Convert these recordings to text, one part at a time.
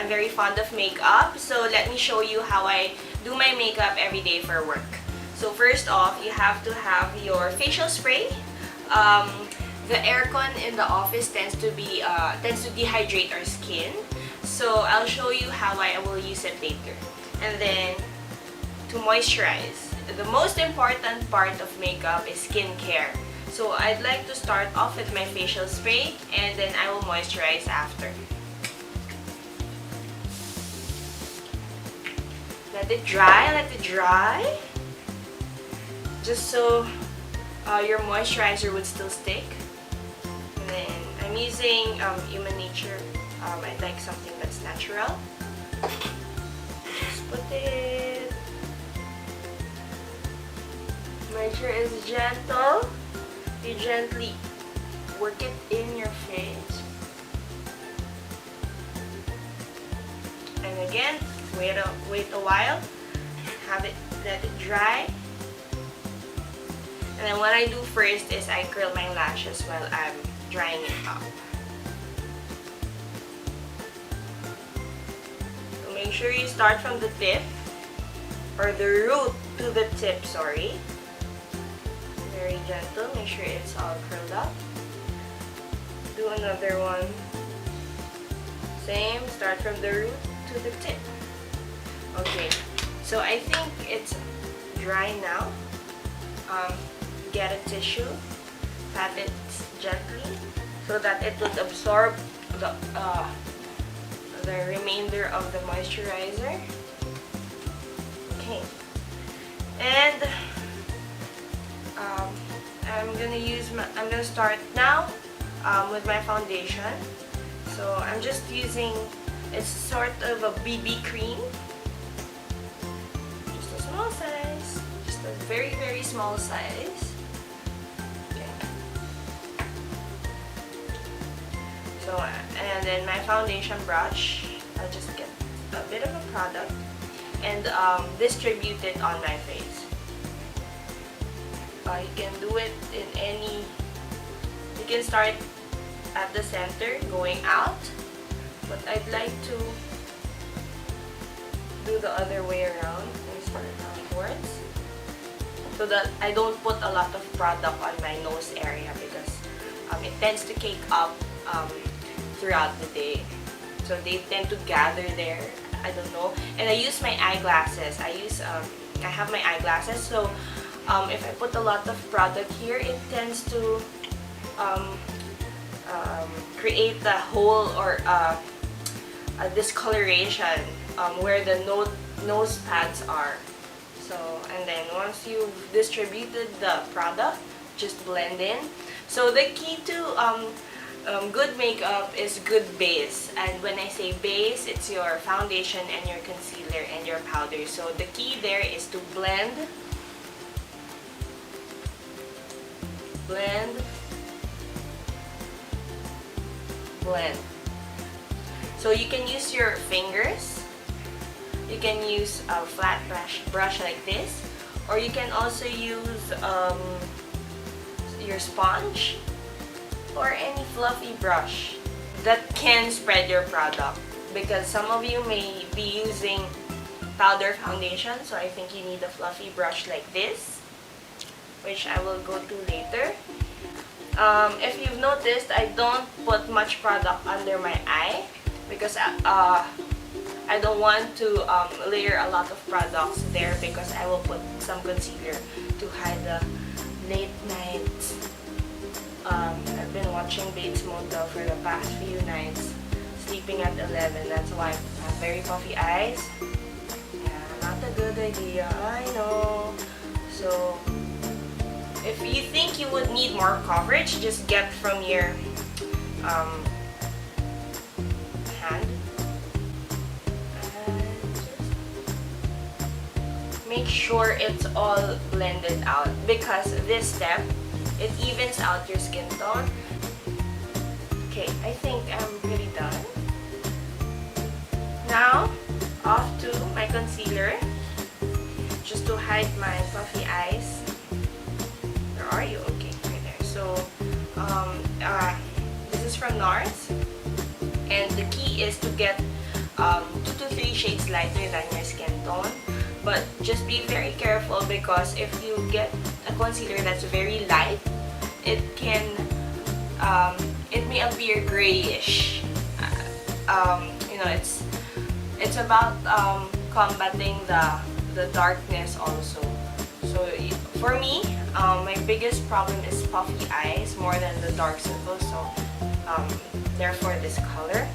I'm very fond of makeup, so let me show you how I do my makeup every day for work. So first off, you have to have your facial spray. The aircon in the office tends to dehydrate our skin, so I'll show you how I will use it later. And then to moisturize, the most important part of makeup is skincare. So I'd like to start off with my facial spray, and then I will moisturize after. Let it dry, just so your moisturizer would still stick. And then I'm using Human Nature. I'd like something that's natural. Just put it. Make sure it's gentle. You gently work it in your face. And again, wait a while. Let it dry. And then what I do first is I curl my lashes while I'm drying it up. So make sure you start from the tip, or the root to the tip, sorry. Very gentle, make sure it's all curled up. Do another one. Same, start from the root to the tip. Okay, so I think it's dry now. Get a tissue, pat it gently so that it would absorb the remainder of the moisturizer. Okay, and I'm gonna start now with my foundation. So I'm just using, it's sort of a BB cream, just a small size, just a very, very small size. So, and then my foundation brush, I'll just get a bit of a product and distribute it on my face. You can do it in any, you can start at the center going out, but I'd like to do the other way around. Let me start outwards so that I don't put a lot of product on my nose area, because it tends to cake up throughout the day, so they tend to gather there. I don't know. And I use my eyeglasses. I have my eyeglasses, so if I put a lot of product here, it tends to create a hole or a discoloration where the nose pads are. So, and then once you've distributed the product, just blend in. So the key to good makeup is good base, and when I say base, it's your foundation and your concealer and your powder. So the key there is to blend, blend, blend. So you can use your fingers, you can use a flat brush like this, or you can also use your sponge or any fluffy brush that can spread your product, because some of you may be using powder foundation, so I think you need a fluffy brush like this, which I will go to later. If you've noticed, I don't put much product under my eye because I don't want to layer a lot of products there, because I will put some concealer to hide the late nights. I've been watching Bates Motel for the past few nights, sleeping at 11. That's why I have very puffy eyes. Yeah, not a good idea, I know. So if you think you would need more coverage, just get from your hand. And just make sure it's all blended out, because this step, it evens out your skin tone. Okay, I think I'm pretty done. Now, off to my concealer, just to hide my puffy eyes. Where are you? Okay, right there. So, this is from NARS, and the key is to get 2 to 3 shades lighter than your skin tone. But just be very careful, because if you get a concealer that's very light, it can it may appear grayish. You know, it's about combating the darkness also. So for me, my biggest problem is puffy eyes more than the dark circles. So therefore this color.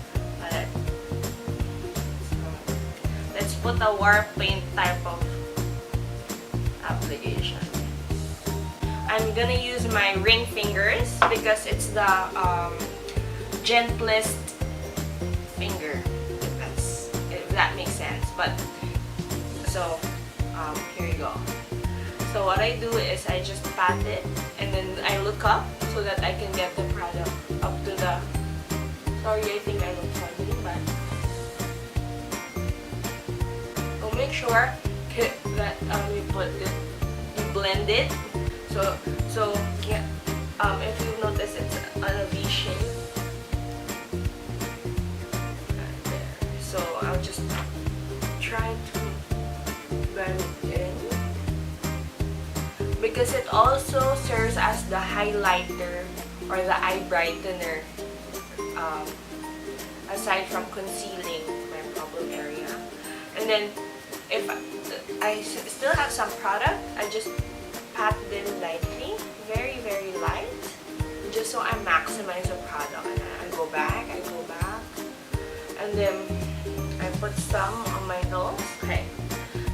Let's put a war paint type of application. I'm gonna use my ring fingers because it's the gentlest finger, if that makes sense. But so here you go. So what I do is I just pat it and then I look up so that I can get the product up to the. Sorry, I think I look funny, but so make sure that you blend it. So yeah, if you notice, it's on a V shape. Right there. So I'll just try to blend it in, because it also serves as the highlighter or the eye brightener, aside from concealing my problem area. And then if I still have some product, I just pat them lightly, very light, just so I maximize the product. And I go back, and then I put some on my nose. Okay,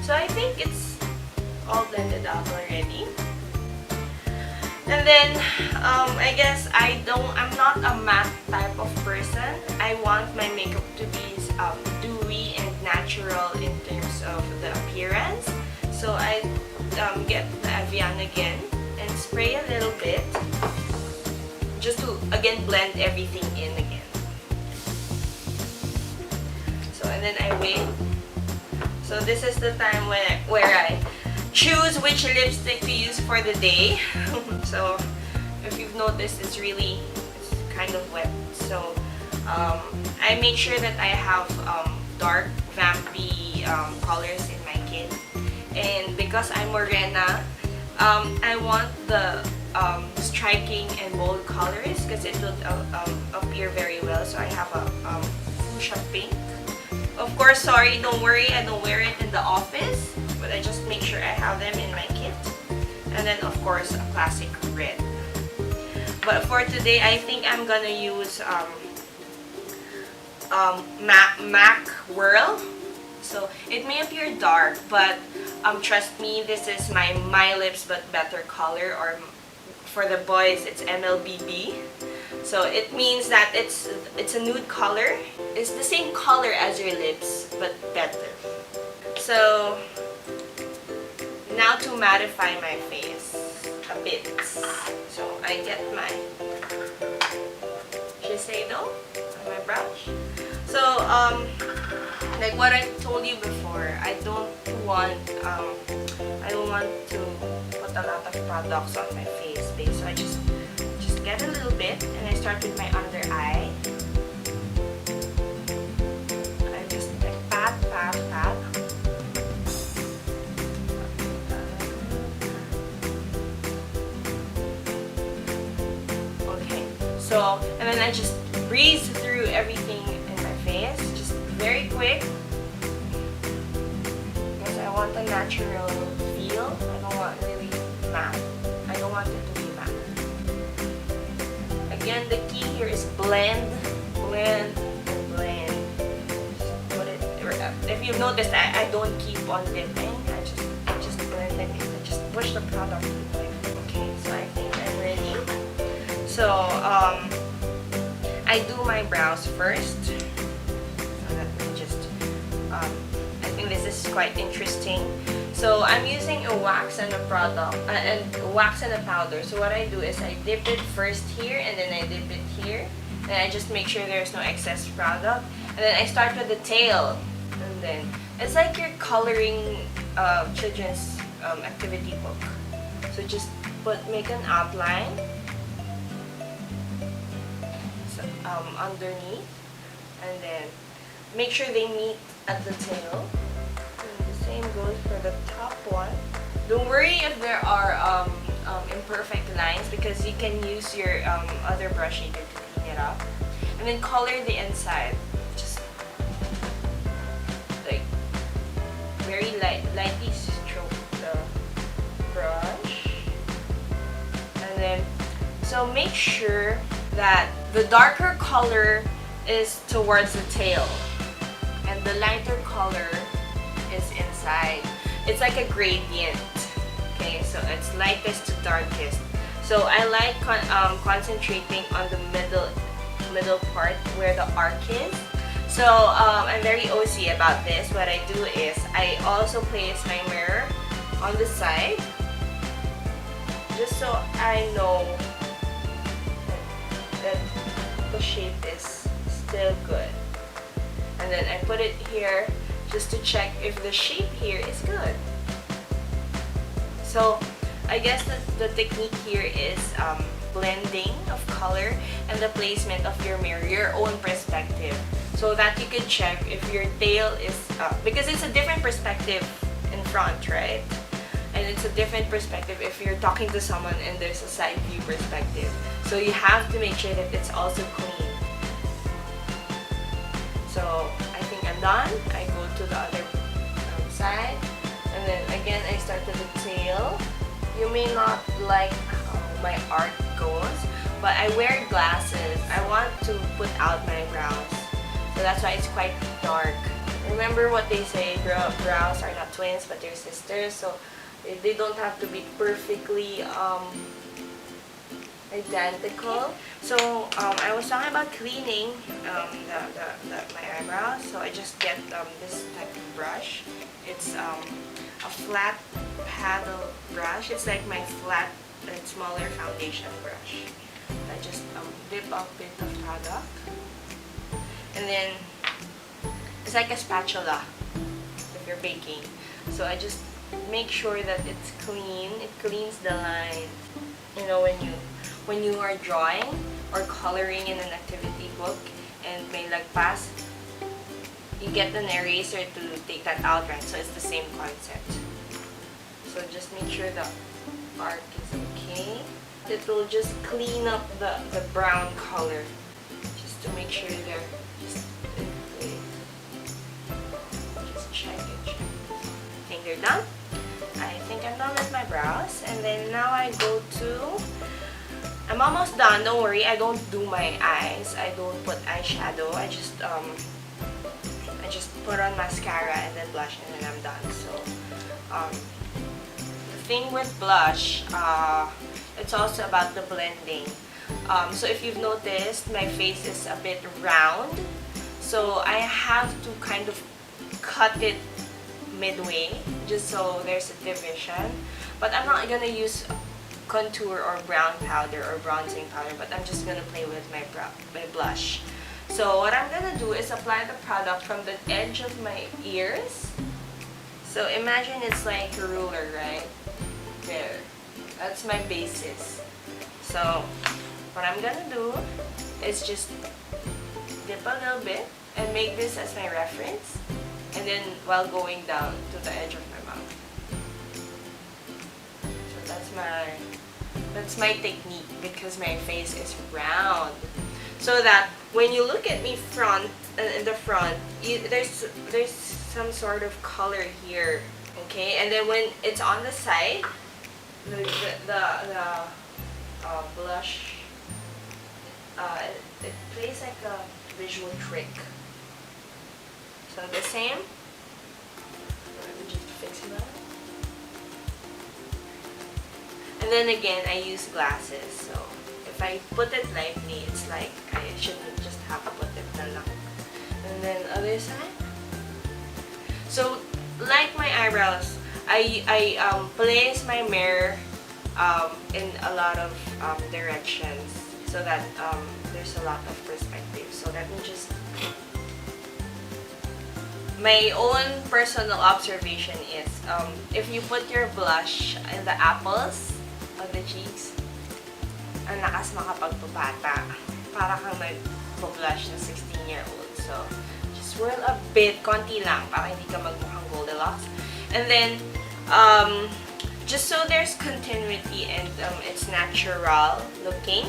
so I think it's all blended out already. And then I guess I'm not a matte type of person. I want my makeup to be dewy and natural in terms of the appearance. So I get the Evian again and spray a little bit, just to again blend everything in again. So and then I wait. So this is the time where I choose which lipstick to use for the day. So if you've noticed, it's kind of wet. So I make sure that I have dark vampy colors in my kit. And because I'm morena, I want the striking and bold colors because it will appear very well. So I have a fuchsia pink. Of course, sorry, don't worry, I don't wear it in the office, but I just make sure I have them in my kit. And then of course a classic red. But for today, I think I'm gonna use MAC Whirl. So it may appear dark, but trust me, this is my lips but better color, or for the boys it's MLBB. So it means that it's a nude color. It's the same color as your lips but better. So now to mattify my face a bit. So I get my Shiseido on my brush. So like what I told you before, I don't want to put a lot of products on my face base. So I just get a little bit, and I start with my under eye. I just like pat. Okay, so and then I just breeze through everything in my face, just very quick, because I want a natural feel. I don't want really matte. I don't want it to be matte. Again, the key here is blend. Put it. If you've noticed, I don't keep on dipping. I just blend it in. I just push the product. Okay, so I think I'm ready. So I do my brows first. So let me just. I think this is quite interesting. So I'm using a wax and a product, and wax and a powder. So what I do is I dip it first here, and then I dip it here, and I just make sure there's no excess product. And then I start with the tail, and then it's like you're coloring children's activity book. So just make an outline underneath, and then make sure they meet at the tail. And the same goes for the top one. Don't worry if there are imperfect lines because you can use your other brush shader to clean it up. And then color the inside. Just like very lightly stroke the brush. And then, so make sure that the darker color is towards the tail and the lighter color is inside. It's like a gradient. Okay, so it's lightest to darkest. So I like concentrating on the middle part where the arc is. So I'm very OC about this. What I do is I also place my mirror on the side just so I know that the shape is still good. And then I put it here just to check if the shape here is good. So I guess the technique here is blending of color and the placement of your mirror, your own perspective, so that you can check if your tail is because it's a different perspective in front, right? And it's a different perspective if you're talking to someone and there's a side view perspective. So you have to make sure that it's also clean. So I think I'm done. I go to the other side. And then again, I start with the tail. You may not like how my art goes, but I wear glasses. I want to put out my brows. So that's why it's quite dark. Remember what they say, brows are not twins, but they're sisters. So they don't have to be perfectly identical. So I was talking about cleaning my eyebrows. So I just get this type of brush. It's a flat paddle brush. It's like my flat and smaller foundation brush. I just dip a bit of product, and then it's like a spatula if you're baking. So I just make sure that it's clean. It cleans the line. You know, when you are drawing or coloring in an activity book and may pass, you get an eraser to take that out, right? So it's the same concept. So just make sure the arc is okay. It will just clean up the brown color, just to make sure they're just in place. Just check it. I think they're done. I think I'm done with my brows, and then now I go to. I'm almost done. Don't worry. I don't do my eyes. I don't put eyeshadow. I just put on mascara and then blush, and then I'm done. So the thing with blush, it's also about the blending. So if you've noticed, my face is a bit round, so I have to kind of cut it midway just so there's a division. But I'm not gonna use contour or brown powder or bronzing powder, but I'm just gonna play with my blush. So what I'm gonna do is apply the product from the edge of my ears. So imagine it's like a ruler, right? There. That's my basis. So what I'm gonna do is just dip a little bit and make this as my reference, and then while going down to the edge of my mouth. So that's my technique, because my face is round. So that when you look at me in the front, there's some sort of color here, okay? And then when it's on the side, the blush, it plays like a visual trick. So the same. Let me just fix it up. And then again, I use glasses. So if I put it lightly, it's like I shouldn't just have to put it na lang. And then other side. So like my eyebrows, I place my mirror in a lot of directions, so that there's a lot of perspective. So let me just. My own personal observation is, if you put your blush in the apples of the cheeks, ang lakas makapagpabata. Para kang nag-blush na 16-year-old. So, just swirl a bit, konti lang, para hindi ka magmukhang Goldilocks. And then, just so there's continuity and it's natural looking,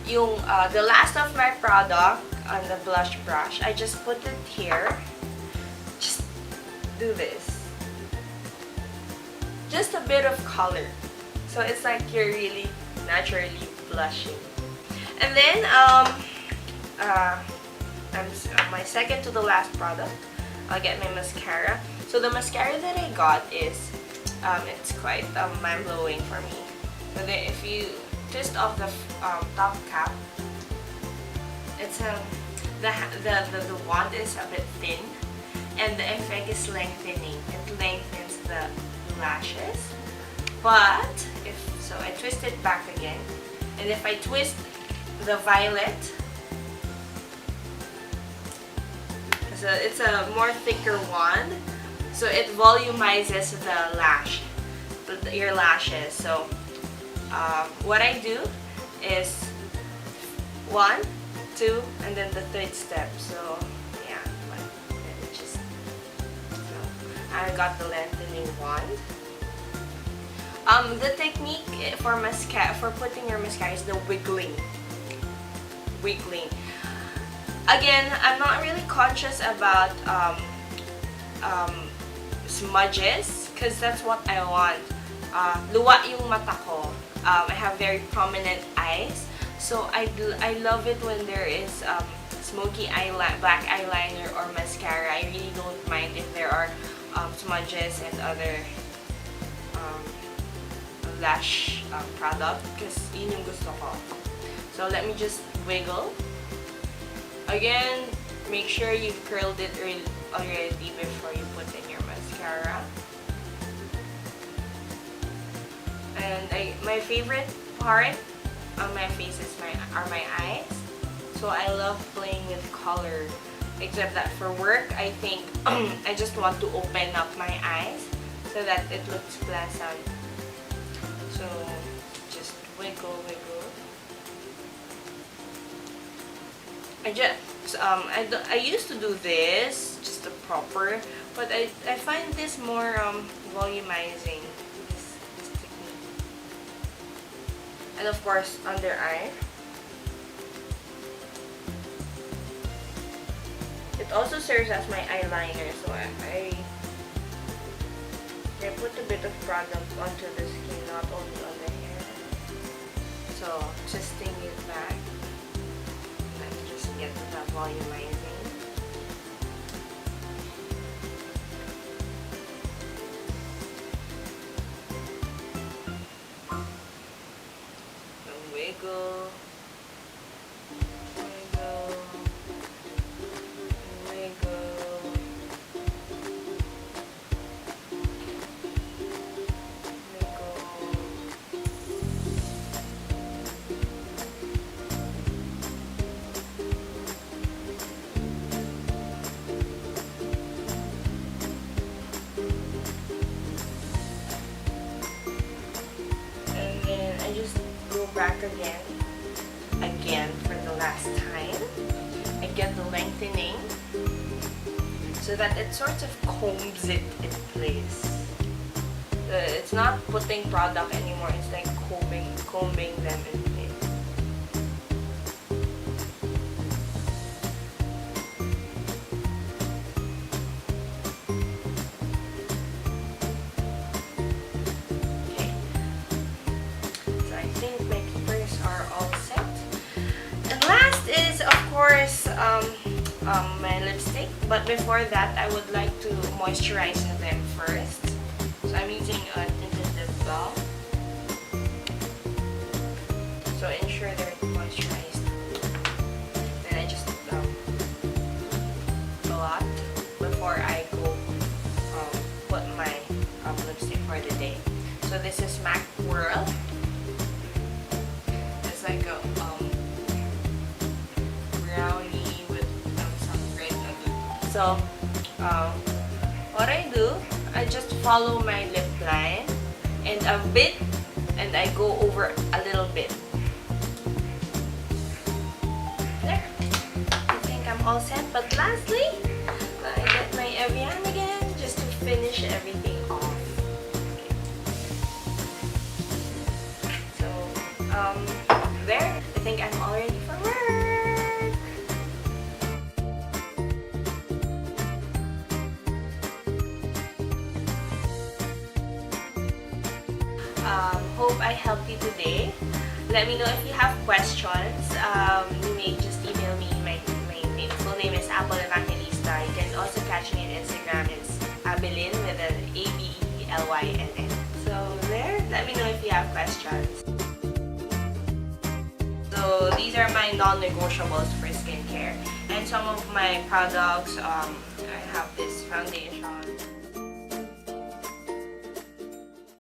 the last of my product on the blush brush, I just put it here. Just do this. Just a bit of color. So it's like you're really naturally blushing. And then, my second to the last product, I'll get my mascara. So the mascara that I got is, it's quite mind-blowing for me. So if you twist off the top cap, it's the wand is a bit thin, and the effect is lengthening. It lengthens the lashes. But so I twist it back again, and if I twist the violet, so it's a more thicker wand, so it volumizes your lashes. So what I do is 1, 2, and then the third step. So yeah, I got the lengthening wand. The technique for putting your mascara is the wiggling. Again, I'm not really conscious about smudges, because that's what I want. Luwa yung mata ko. I have very prominent eyes, so I love it when there is smoky black eyeliner or mascara. I really don't mind if there are smudges and other lash product, because yun yung gusto ko. So let me just wiggle. Again, make sure you've curled it already before you put in your mascara. And my favorite part on my face are my eyes. So I love playing with color. Except that for work, I think I just want to open up my eyes so that it looks pleasant. So just wiggle. I used to do this, just the proper, but I find this more volumizing, this technique. And of course, under eye. It also serves as my eyeliner, so I put a bit of product onto the skin, not only on the hair. So twisting it back. Get that volumizing. Wiggle. Back again for the last time. I get the lengthening so that it sort of combs it in place. It's not putting product anymore, it's like combing them in place. My lipstick, but before that I would like to moisturize them first. So I'm using a tinted lip balm, so ensure they're moisturized. Then I just a lot before I go put my lipstick for the day. So this is MAC Whirl. It's like a brownie. So, what I do, I just follow my lip line and a bit, and I go over a little bit. There. I think I'm all set. But lastly, I get my Evian again just to finish everything off. So, there. I think I'm all ready for work. Hope I helped you today. Let me know if you have questions. You may just email me. My full name is Apple Evangelista. You can also catch me on Instagram. It's Abelyn with an ABELYNN. So there, let me know if you have questions. So these are my non-negotiables for skincare. And some of my products, I have this foundation.